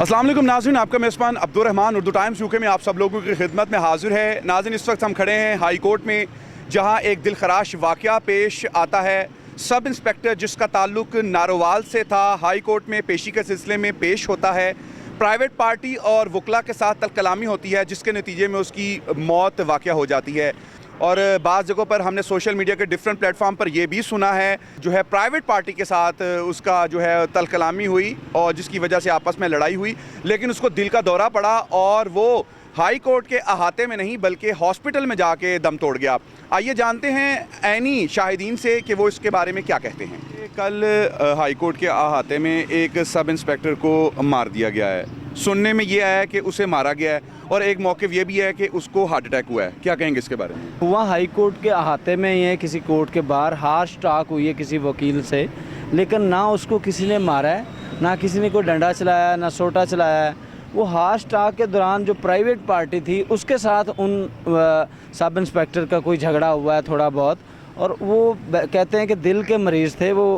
अस्सलाम वालेकुम नाज़रीन, आपका मेज़बान अब्दुर्रहमान उर्दू टाइम्स यूके में आप सब लोगों की खिदमत में हाजिर है। नाज़रीन, इस वक्त हम खड़े हैं हाई कोर्ट में, जहां एक दिलखराश वाक़या पेश आता है। सब इंस्पेक्टर जिसका ताल्लुक नारोवाल से था, हाई कोर्ट में पेशी के सिलसिले में पेश होता है। प्राइवेट पार्टी और वकला के साथ तलकलामी होती है, जिसके नतीजे में उसकी मौत वाक़या हो जाती है। और बाज़ जगहों पर हमने सोशल मीडिया के डिफरेंट प्लेटफॉर्म पर यह भी सुना है जो है प्राइवेट पार्टी के साथ उसका जो है तलकलामी हुई और जिसकी वजह से आपस में लड़ाई हुई, लेकिन उसको दिल का दौरा पड़ा और वो हाई कोर्ट के अहाते में नहीं बल्कि हॉस्पिटल में जाके दम तोड़ गया। आइए जानते हैं ऐनी शाहिदीन से कि वो इसके बारे में क्या कहते हैं। कल हाई कोर्ट के अहाते में एक सब इंस्पेक्टर को मार दिया गया है। सुनने में ये आया है कि उसे मारा गया है और एक मौक़िफ़ ये भी है कि उसको हार्ट अटैक हुआ है। क्या कहेंगे इसके बारे में? हुआ हाई कोर्ट के अहाते में ही है, किसी कोर्ट के बाहर हार्श टॉक हुई है किसी वकील से, लेकिन ना उसको किसी ने मारा है, ना किसी ने कोई डंडा चलाया, ना सोटा चलाया है। वो हार्श टॉक के दौरान जो प्राइवेट पार्टी थी उसके साथ उन सब इंस्पेक्टर का कोई झगड़ा हुआ है थोड़ा बहुत, और वो कहते हैं कि दिल के मरीज़ थे वो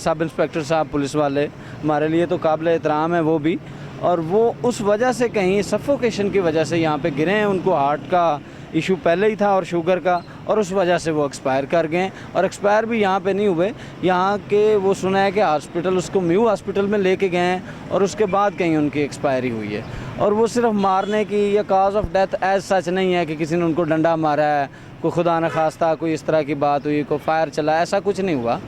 सब इंस्पेक्टर साहब, पुलिस वाले हमारे लिए तो काबिल एहतराम है वो भी, और वो उस वजह से कहीं सफोकेशन की वजह से यहाँ पे गिरे हैं। उनको हार्ट का इशू पहले ही था और शुगर का, और उस वजह से वो एक्सपायर कर गए। और एक्सपायर भी यहाँ पे नहीं हुए, यहाँ के वो सुना है कि हॉस्पिटल, उसको म्यू हॉस्पिटल में लेके गए हैं और उसके बाद कहीं उनकी एक्सपायरी हुई है। और वो सिर्फ मारने की या cause of death as such नहीं है कि किसी ने उनको डंडा मारा है, कोई खुदा न खास्ता कोई इस तरह की बात हुई, कोई फायर चला, ऐसा कुछ नहीं हुआ।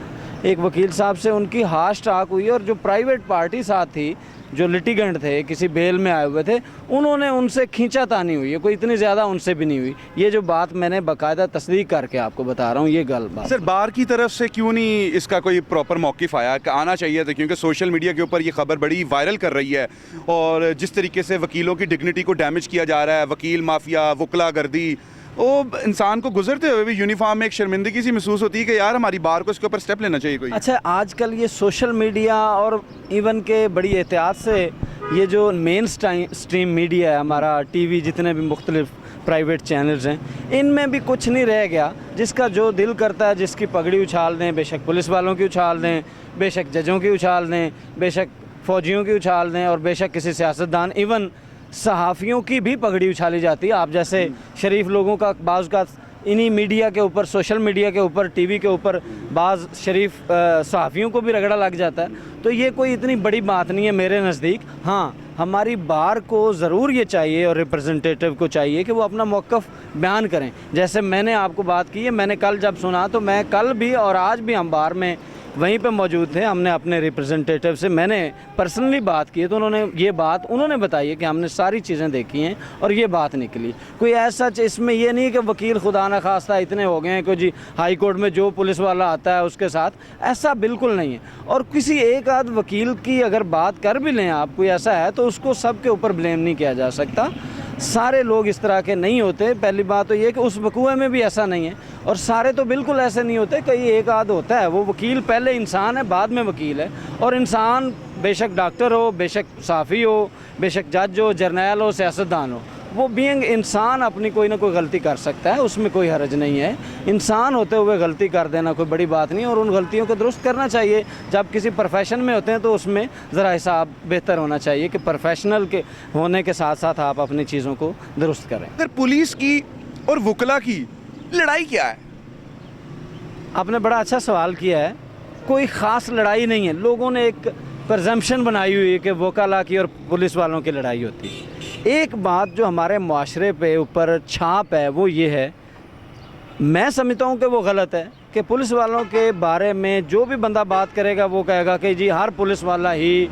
एक वकील साहब से उनकी हार्श टॉक हुई और जो प्राइवेट पार्टी साथ थी, जो लिटिगेंट थे, किसी बेल में आए हुए थे, उन्होंने उनसे खींचातानी हुई है, कोई इतनी ज़्यादा उनसे भी नहीं हुई। ये जो बात मैंने बाकायदा तस्दीक करके आपको बता रहा हूँ, ये गल बात। सर, बार की तरफ से क्यों नहीं इसका कोई प्रॉपर मौक़िफ़ आया? आना चाहिए था, क्योंकि सोशल मीडिया के ऊपर ये खबर बड़ी वायरल कर रही है और जिस तरीके से वकीलों की डिग्निटी को डैमेज किया जा रहा है, वकील माफिया, वकला गर्दी, वो इंसान को गुजरते हुए भी यूनिफॉर्म में एक शर्मिंदगी सी महसूस होती है कि यार हमारी बार को इसके ऊपर स्टेप लेना चाहिए कोई। अच्छा, आजकल ये सोशल मीडिया और इवन के बड़ी एहतियात से ये जो मेन स्ट्रीम मीडिया है हमारा, टीवी, जितने भी मुख्तलिफ प्राइवेट चैनल्स हैं, इनमें भी कुछ नहीं रह गया। जिसका जो दिल करता है जिसकी पगड़ी उछाल दें, बेशक पुलिस वालों की उछाल दें, बेशक जजों की उछाल दें, बेशक फ़ौजियों की उछाल दें, और बेशक किसी सियासतदान, इवन सहाफ़ियों की भी पगड़ी उछाली जाती है। आप जैसे शरीफ लोगों का बाज़ का इन्हीं मीडिया के ऊपर, सोशल मीडिया के ऊपर, टीवी के ऊपर बाज़ शरीफ सहाफ़ियों को भी रगड़ा लग जाता है। तो ये कोई इतनी बड़ी बात नहीं है मेरे नज़दीक। हाँ, हमारी बार को ज़रूर ये चाहिए और रिप्रेजेंटेटिव को चाहिए कि वो अपना मौक़िफ़ बयान करें। जैसे मैंने आपको बात की है, मैंने कल जब सुना तो मैं कल भी और आज भी हम बार में वहीं पे मौजूद थे। हमने अपने रिप्रेजेंटेटिव से मैंने पर्सनली बात की है, तो उन्होंने ये बात उन्होंने बताई है कि हमने सारी चीज़ें देखी हैं और ये बात निकली। कोई ऐसा इसमें ये नहीं है कि वकील खुदा न खास्ता इतने हो गए हैं कि जी हाई कोर्ट में जो पुलिस वाला आता है उसके साथ, ऐसा बिल्कुल नहीं है। और किसी एक आध वकील की अगर बात कर भी लें आप, कोई ऐसा है, तो उसको सब के ऊपर ब्लेम नहीं किया जा सकता। सारे लोग इस तरह के नहीं होते। पहली बात तो ये कि उस वकूए में भी ऐसा नहीं है, और सारे तो बिल्कुल ऐसे नहीं होते, कहीं एक आध होता है। वो वकील पहले इंसान है, बाद में वकील है। और इंसान बेशक डॉक्टर हो, बेशक साफ़ी हो, बेशक जज हो, जर्नैल हो, सियासतदान हो, वो बीइंग इंसान अपनी कोई ना कोई गलती कर सकता है, उसमें कोई हर्ज नहीं है। इंसान होते हुए गलती कर देना कोई बड़ी बात नहीं, और उन गलतियों को दुरुस्त करना चाहिए। जब किसी प्रोफेशन में होते हैं तो उसमें ज़रा हिसाब बेहतर होना चाहिए कि प्रोफेशनल के होने के साथ साथ आप अपनी चीज़ों को दुरुस्त करें। अगर पुलिस की और वकला की लड़ाई क्या है? आपने बड़ा अच्छा सवाल किया है। कोई ख़ास लड़ाई नहीं है। लोगों ने एक प्रजम्पशन बनाई हुई है कि वकला की और पुलिस वालों की लड़ाई होती है। एक बात जो हमारे माशरे पे ऊपर छाप है वो ये है, मैं समझता हूँ कि वो गलत है, कि पुलिस वालों के बारे में जो भी बंदा बात करेगा वो कहेगा कि जी हर पुलिस वाला ही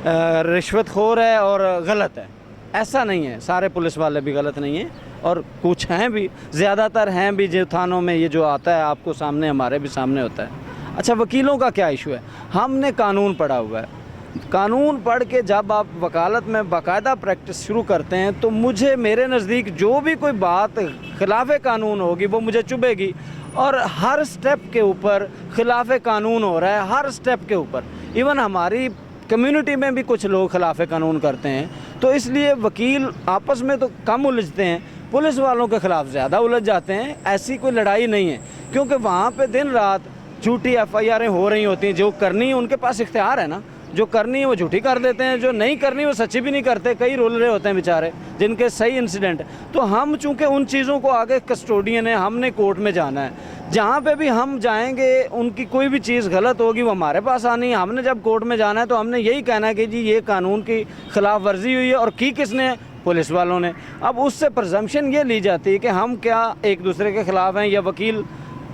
रिश्वतखोर है और गलत है। ऐसा नहीं है, सारे पुलिस वाले भी गलत नहीं हैं, और कुछ हैं भी, ज़्यादातर हैं भी जो थानों में ये जो आता है आपको सामने, हमारे भी सामने होता है। अच्छा, वकीलों का क्या इशू है? हमने कानून पढ़ा हुआ है। कानून पढ़ के जब आप वकालत में बाकायदा प्रैक्टिस शुरू करते हैं तो मुझे, मेरे नज़दीक जो भी कोई बात खिलाफ कानून होगी वो मुझे चुभेगी। और हर स्टेप के ऊपर खिलाफ कानून हो रहा है, हर स्टेप के ऊपर। इवन हमारी कम्युनिटी में भी कुछ लोग खिलाफ कानून करते हैं। तो इसलिए वकील आपस में तो कम उलझते हैं, पुलिस वालों के ख़िलाफ़ ज़्यादा उलझ जाते हैं। ऐसी कोई लड़ाई नहीं है, क्योंकि वहाँ पे दिन रात झूठी FIR हो रही होती हैं। जो करनी है उनके पास इख्तियार है ना, जो करनी है वो झूठी कर देते हैं, जो नहीं करनी वो सच्ची भी नहीं करते। कई रोल रहे होते हैं बेचारे जिनके सही इंसिडेंट। तो हम चूँकि उन चीज़ों को आगे कस्टोडियन है, हमने कोर्ट में जाना है। जहाँ पे भी हम जाएंगे उनकी कोई भी चीज़ गलत होगी वो हमारे पास आनी है। हमने जब कोर्ट में जाना है तो हमने यही कहना है कि जी ये कानून की खिलाफ वर्जी हुई है, और की किसने? पुलिस वालों ने। अब उससे प्रजम्पशन ये ली जाती है कि हम क्या एक दूसरे के ख़िलाफ़ हैं, या वकील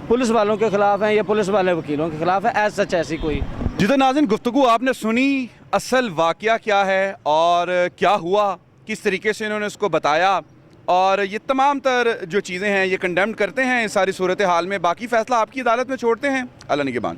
पुलिस वालों के ख़िलाफ़ हैं, या पुलिस वाले वकीलों के ख़िलाफ़ है। एज सच ऐसी कोई जी तो नाज़रीन, गुफ्तगू आपने सुनी, असल वाक़या क्या है और क्या हुआ, किस तरीके से इन्होंने उसको बताया, और ये तमाम तर जो चीज़ें हैं ये कंडेम्ड करते हैं इस सारी सूरत हाल में। बाकी फ़ैसला आपकी अदालत में छोड़ते हैं। अल्लाह निगहबान।